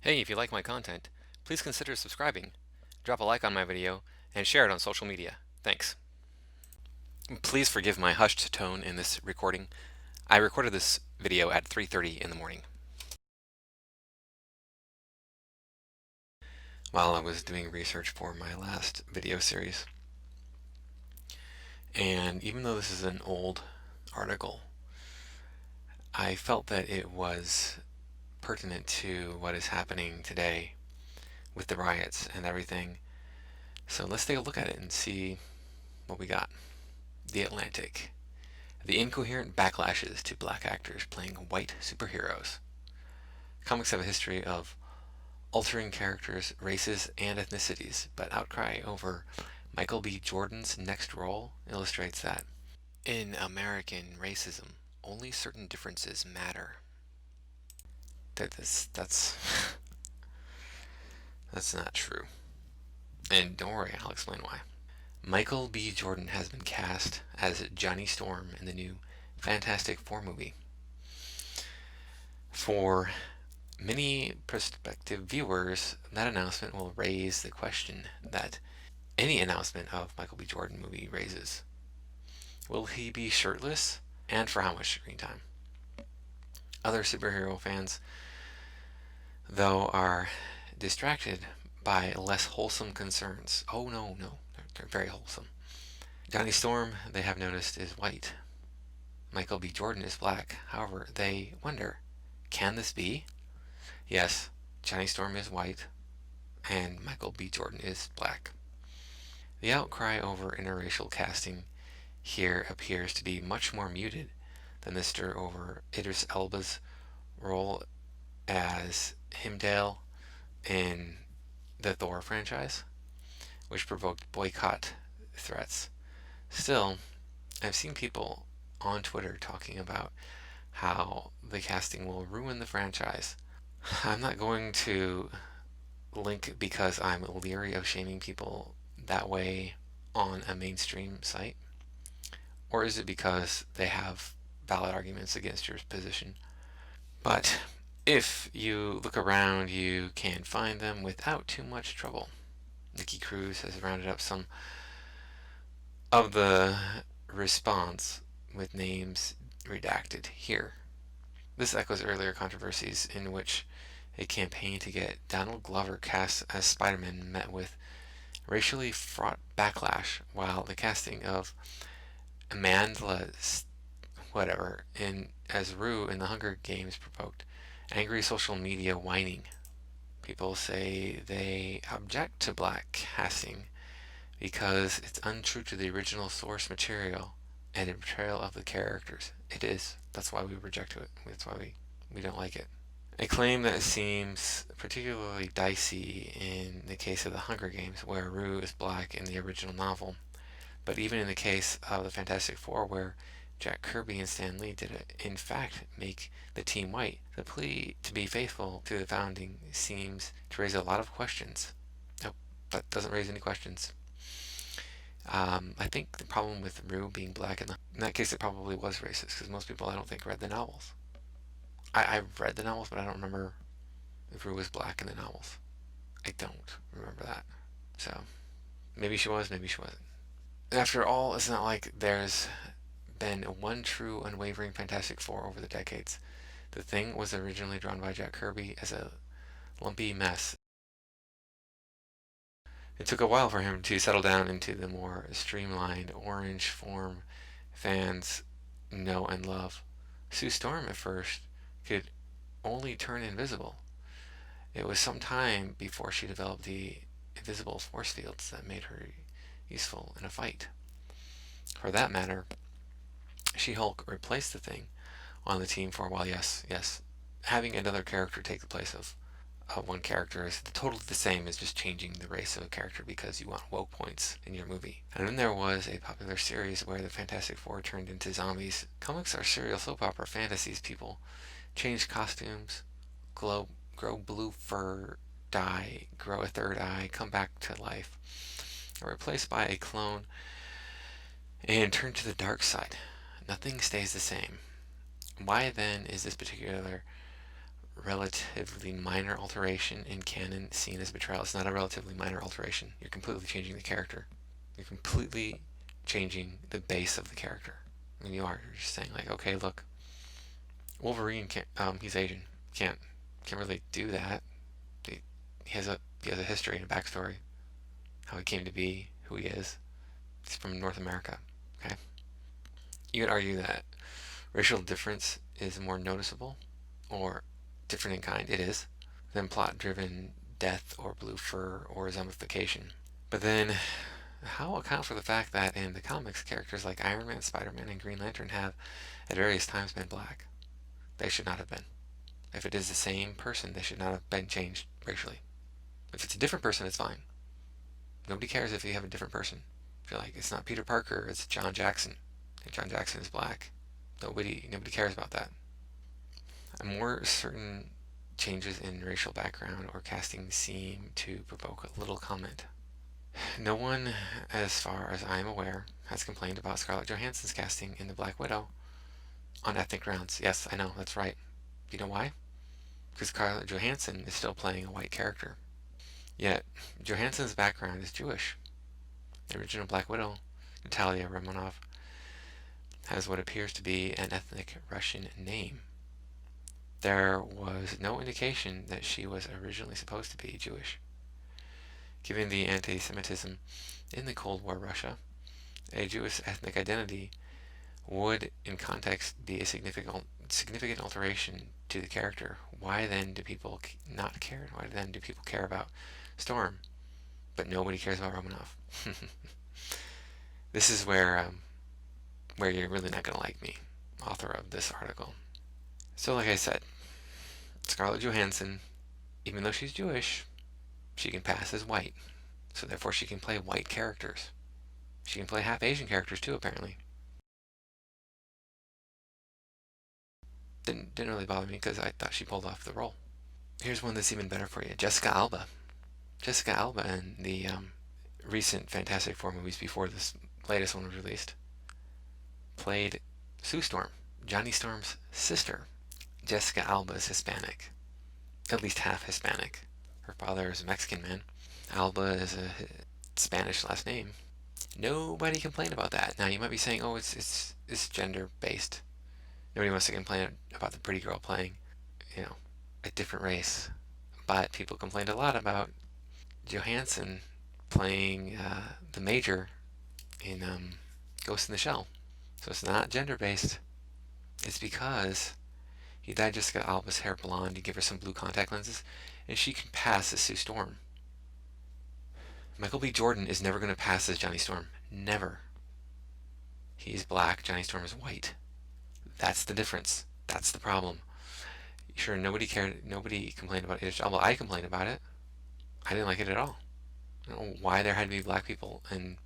Hey, if you like my content, please consider subscribing, drop a like on my video, and share it on social media. Thanks. Please forgive my hushed tone in this recording. I recorded this video at 3:30 in the morning while I was doing research for my last video series. And even though this is an old article, I felt that it was pertinent to what is happening today with the riots and everything. So let's take a look at it and see what we got. The Atlantic. The incoherent backlashes to black actors playing white superheroes. Comics have a history of altering characters, races, and ethnicities, but outcry over Michael B. Jordan's next role illustrates that. In American racism, only certain differences matter. That's that's not true. And don't worry, I'll explain why. Michael B. Jordan has been cast as Johnny Storm in the new Fantastic Four movie. For many prospective viewers, that announcement will raise the question that any announcement of Michael B. Jordan movie raises. Will he be shirtless? And for how much screen time? Other superhero fans, though, are distracted by less wholesome concerns. Oh no, they're very wholesome. Johnny Storm, they have noticed, is white. Michael B. Jordan is black. However, they wonder, can this be? Yes, Johnny Storm is white, and Michael B. Jordan is black. The outcry over interracial casting here appears to be much more muted than the stir over Idris Elba's role as Heimdall in the Thor franchise, which provoked boycott threats. Still, I've seen people on Twitter talking about how the casting will ruin the franchise. I'm not going to link because I'm leery of shaming people that way on a mainstream site? Or is it because they have valid arguments against your position? But if you look around, you can find them without too much trouble. Nikki Cruz has rounded up some of the response with names redacted here. This echoes earlier controversies in which a campaign to get Donald Glover cast as Spider-Man met with racially fraught backlash, while the casting of Amandla whatever as Rue in the Hunger Games provoked angry social media whining. People say they object to black casting because it's untrue to the original source material and a portrayal of the characters. It is. That's why we reject it. That's why we don't like it. A claim that seems particularly dicey in the case of the Hunger Games, where Rue is black in the original novel, but even in the case of the Fantastic Four, where Jack Kirby and Stan Lee did in fact make the team white, the plea to be faithful to the founding seems to raise a lot of questions. Nope, that doesn't raise any questions. I think the problem with Rue being black in that case, it probably was racist, because most people, I don't think, read the novels. I've read the novels, but I don't remember if Rue was black in the novels. I don't remember that. So maybe she was, maybe she wasn't. After all, it's not like there's been one true unwavering Fantastic Four over the decades. The Thing was originally drawn by Jack Kirby as a lumpy mess. It took a while for him to settle down into the more streamlined orange form fans know and love. Sue Storm at first could only turn invisible. It was some time before she developed the invisible force fields that made her useful in a fight. For that matter, She-Hulk replaced the Thing on the team for a while. Yes, having another character take the place of one character is totally the same as just changing the race of a character because you want woke points in your movie. And then there was a popular series where the Fantastic Four turned into zombies. Comics are serial soap opera fantasies. People change costumes, grow blue fur, die, grow a third eye, come back to life, are replaced by a clone, and turn to the dark side. Nothing stays the same. Why then is this particular relatively minor alteration in canon seen as betrayal. It's not a relatively minor alteration. You're completely changing the character. You're completely changing the base of the character. I mean, you're just saying like, okay, look, Wolverine can't, he's Asian. Can't really do that. He, he has a history and a backstory, how he came to be who he is. He's from North America. Okay, you could argue that racial difference is more noticeable or different in kind. It is than plot-driven death or blue fur or zombification. But then, how account for the fact that in the comics, characters like Iron Man, Spider-Man, and Green Lantern have at various times been black? They should not have been. If it is the same person, they should not have been changed racially. If it's a different person, it's fine. Nobody cares if you have a different person. If you're like, it's not Peter Parker, it's John Jackson, and John Jackson is black. Nobody cares about that. More certain changes in racial background or casting seem to provoke a little comment. No one, as far as I am aware, has complained about Scarlett Johansson's casting in The Black Widow on ethnic grounds. Yes, I know, that's right. You know why? Because Scarlett Johansson is still playing a white character. Yet, Johansson's background is Jewish. The original Black Widow, Natalia Romanoff, has what appears to be an ethnic Russian name. There was no indication that she was originally supposed to be Jewish. Given the anti-Semitism in the Cold War Russia, a Jewish ethnic identity would, in context, be a significant alteration to the character. Why then do people not care? Why then do people care about Storm, but nobody cares about Romanoff? This is where you're really not going to like me, author of this article. So like I said, Scarlett Johansson, even though she's Jewish, she can pass as white. So therefore she can play white characters. She can play half Asian characters too, apparently. Didn't really bother me because I thought she pulled off the role. Here's one that's even better for you. Jessica Alba. Jessica Alba in the recent Fantastic Four movies before this latest one was released played Sue Storm, Johnny Storm's sister. Jessica Alba is Hispanic, at least half Hispanic. Her father is a Mexican man. Alba is a Spanish last name. Nobody complained about that. Now you might be saying, oh, it's gender based. Nobody wants to complain about the pretty girl playing, a different race. But people complained a lot about Johansson playing the Major in Ghost in the Shell. So it's not gender based. It's because he dyed Jessica Alba's hair blonde, you give her some blue contact lenses, and she can pass as Sue Storm. Michael B. Jordan is never going to pass as Johnny Storm. Never. He's black, Johnny Storm is white. That's the difference. That's the problem. Sure, nobody cared. Nobody complained about it. Well, I complained about it. I didn't like it at all. I don't know why there had to be black people in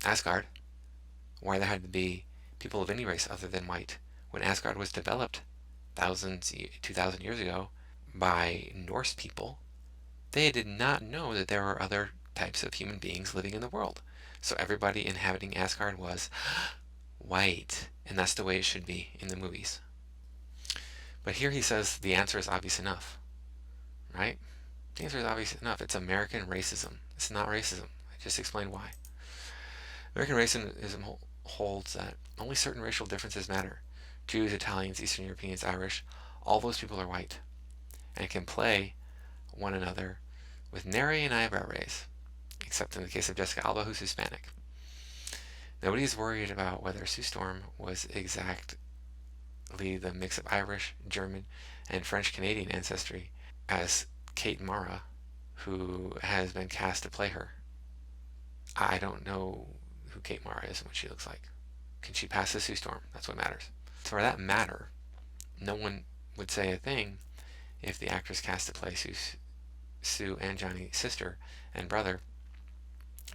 Asgard. Why there had to be people of any race other than white. When Asgard was developed 2,000 years ago by Norse people, they did not know that there were other types of human beings living in the world. So everybody inhabiting Asgard was white, and that's the way it should be in the movies. But here he says the answer is obvious enough, right? The answer is obvious enough. It's American racism. It's not racism. I just explained why. American racism holds that only certain racial differences matter. Jews, Italians, Eastern Europeans, Irish, all those people are white and can play one another with nary an eyebrow raise, except in the case of Jessica Alba, who's Hispanic. Nobody's worried about whether Sue Storm was exactly the mix of Irish, German, and French-Canadian ancestry as Kate Mara, who has been cast to play her. I don't know who Kate Mara is and what she looks like. Can she pass as Sue Storm? That's what matters. So for that matter, no one would say a thing if the actress cast to play Sue and Johnny's sister and brother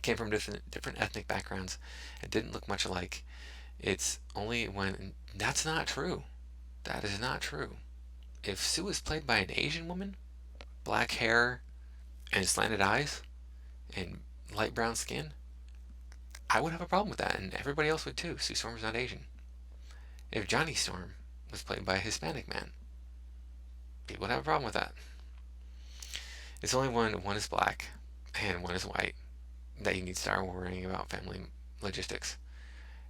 came from different ethnic backgrounds and didn't look much alike. It's only when that's not true. That is not true. If Sue was played by an Asian woman, black hair and slanted eyes and light brown skin, I would have a problem with that, and everybody else would too. Sue Storm's not Asian. If Johnny Storm was played by a Hispanic man, People would have a problem with that. It's only when one is black and one is white that you need to start worrying about family logistics.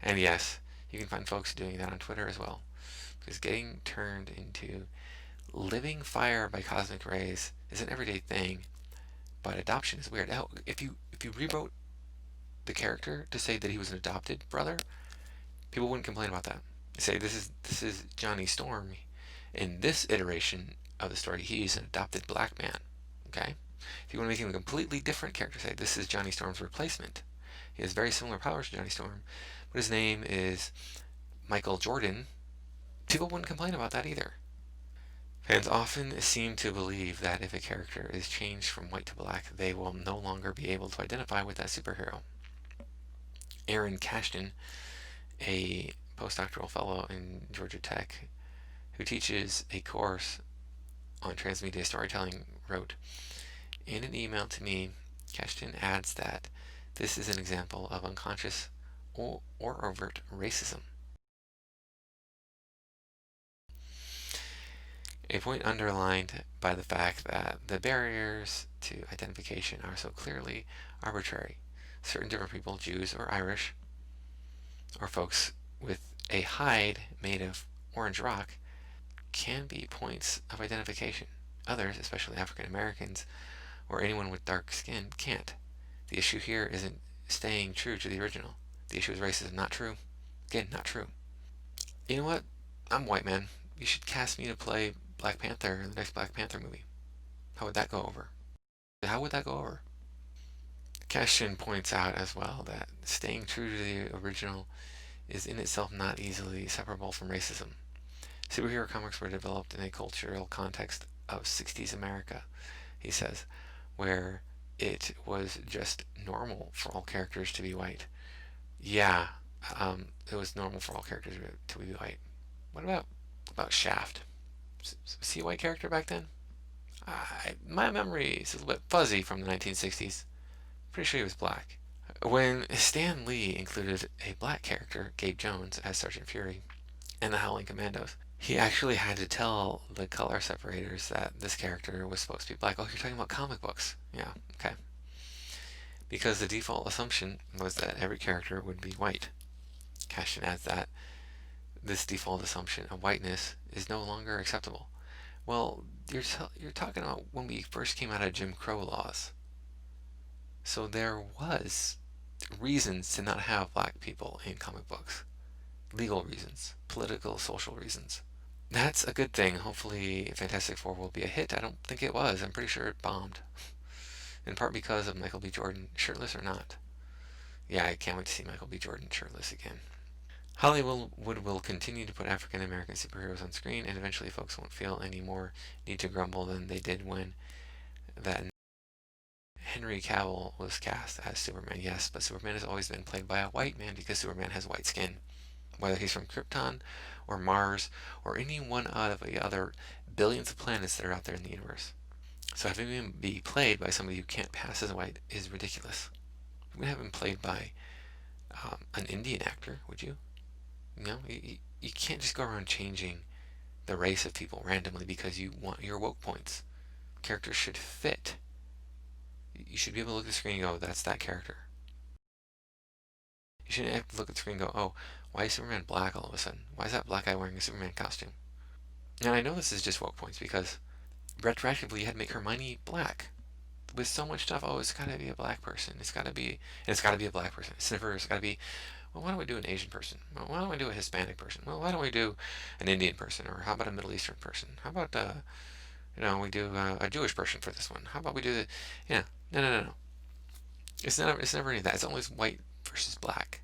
And yes, you can find folks doing that on Twitter as well. Because getting turned into living fire by cosmic rays is an everyday thing, but adoption is weird. Now, if you rewrote the character to say that he was an adopted brother, people wouldn't complain about that. They say this is Johnny Storm. In this iteration of the story, he's an adopted black man. Okay? If you want to make him a completely different character, say this is Johnny Storm's replacement. He has very similar powers to Johnny Storm, but his name is Michael Jordan. People wouldn't complain about that either. Fans often seem to believe that if a character is changed from white to black, they will no longer be able to identify with that superhero. Aaron Cashton, a postdoctoral fellow in Georgia Tech who teaches a course on transmedia storytelling, wrote in an email to me. Cashton adds that this is an example of unconscious or overt racism. A point underlined by the fact that the barriers to identification are so clearly arbitrary. Certain different people, Jews or Irish, or folks with a hide made of orange rock, can be points of identification. Others, especially African Americans or anyone with dark skin, can't. The issue here isn't staying true to the original. The issue is racism. Not true. Again, not true. You know what? I'm white, man. You should cast me to play Black Panther in the next Black Panther movie. How would that go over? How would that go over? Cashin points out as well that staying true to the original is in itself not easily separable from racism. Superhero comics were developed in a cultural context of 60s America, he says, where it was just normal for all characters to be white. Yeah, it was normal for all characters to be white. What about Shaft? Was he a white character back then? My memory is a little bit fuzzy from the 1960s. Pretty sure he was black. When Stan Lee included a black character, Gabe Jones, as Sergeant Fury, and the Howling Commandos, he actually had to tell the color separators that this character was supposed to be black. Oh, you're talking about comic books. Yeah, okay. Because the default assumption was that every character would be white. Cashin adds that this default assumption of whiteness is no longer acceptable. Well, you're talking about when we first came out of Jim Crow laws. So there was reasons to not have black people in comic books. Legal reasons, political, social reasons. That's a good thing. Hopefully Fantastic Four will be a hit. I don't think it was. I'm pretty sure it bombed. In part because of Michael B. Jordan, shirtless or not. Yeah, I can't wait to see Michael B. Jordan shirtless again. Hollywood will continue to put African American superheroes on screen, and eventually folks won't feel any more need to grumble than they did when that Henry Cavill was cast as Superman. Yes, but Superman has always been played by a white man because Superman has white skin. Whether he's from Krypton or Mars or any one out of the other billions of planets that are out there in the universe. So having him be played by somebody who can't pass as white is ridiculous. You would have him played by an Indian actor, would you? You can't just go around changing the race of people randomly because you want your woke points. Characters should fit. You should be able to look at the screen and go, that's that character. You shouldn't have to look at the screen and go, oh, why is Superman black all of a sudden? Why is that black guy wearing a Superman costume? And I know this is just woke points because retroactively you had to make Hermione black. With so much stuff, oh, it's gotta be a black person. It's gotta be a black person. It's gotta be, well, why don't we do an Asian person? Well, why don't we do a Hispanic person? Well, why don't we do an Indian person? Or how about a Middle Eastern person? How about, we do a Jewish person for this one? How about we do the, yeah, no. It's never any of that. It's always white versus black.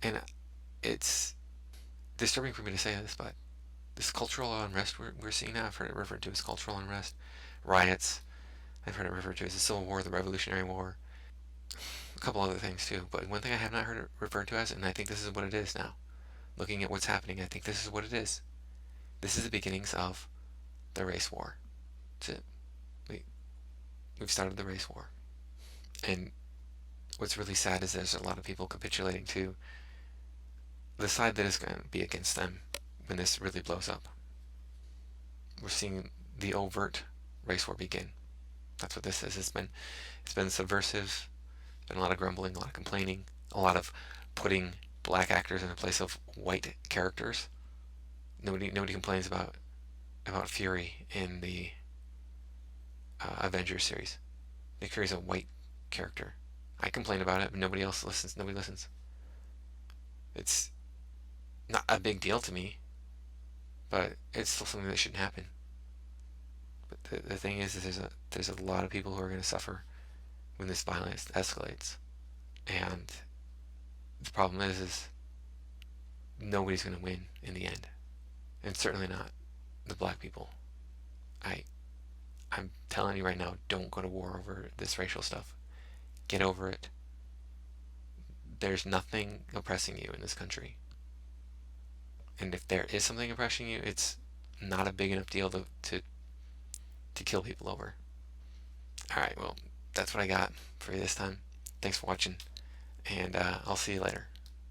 And it's disturbing for me to say this, but this cultural unrest we're seeing now, I've heard it referred to as cultural unrest, riots, I've heard it referred to as the Civil War, the Revolutionary War, a couple other things too. But one thing I have not heard it referred to as, and I think this is what it is now, looking at what's happening, I think this is what it is. This is the beginnings of the race war. That's it. We've started the race war. And what's really sad is there's a lot of people capitulating to the side that is going to be against them when this really blows up. We're seeing the overt race war begin. That's what this is. It's been subversive. There's been a lot of grumbling, a lot of complaining, a lot of putting black actors in the place of white characters. Nobody complains about Fury in the Avengers series. Nick Fury's a white character. I complain about it, but nobody else listens. Nobody listens. It's not a big deal to me, but it's still something that shouldn't happen. But the thing is there's a lot of people who are going to suffer when this violence escalates, and the problem is nobody's going to win in the end, and certainly not the black people. I'm telling you right now, don't go to war over this racial stuff. Get over it. There's nothing oppressing you in this country. And if there is something oppressing you, it's not a big enough deal to kill people over. Alright, well, that's what I got for you this time. Thanks for watching, and I'll see you later.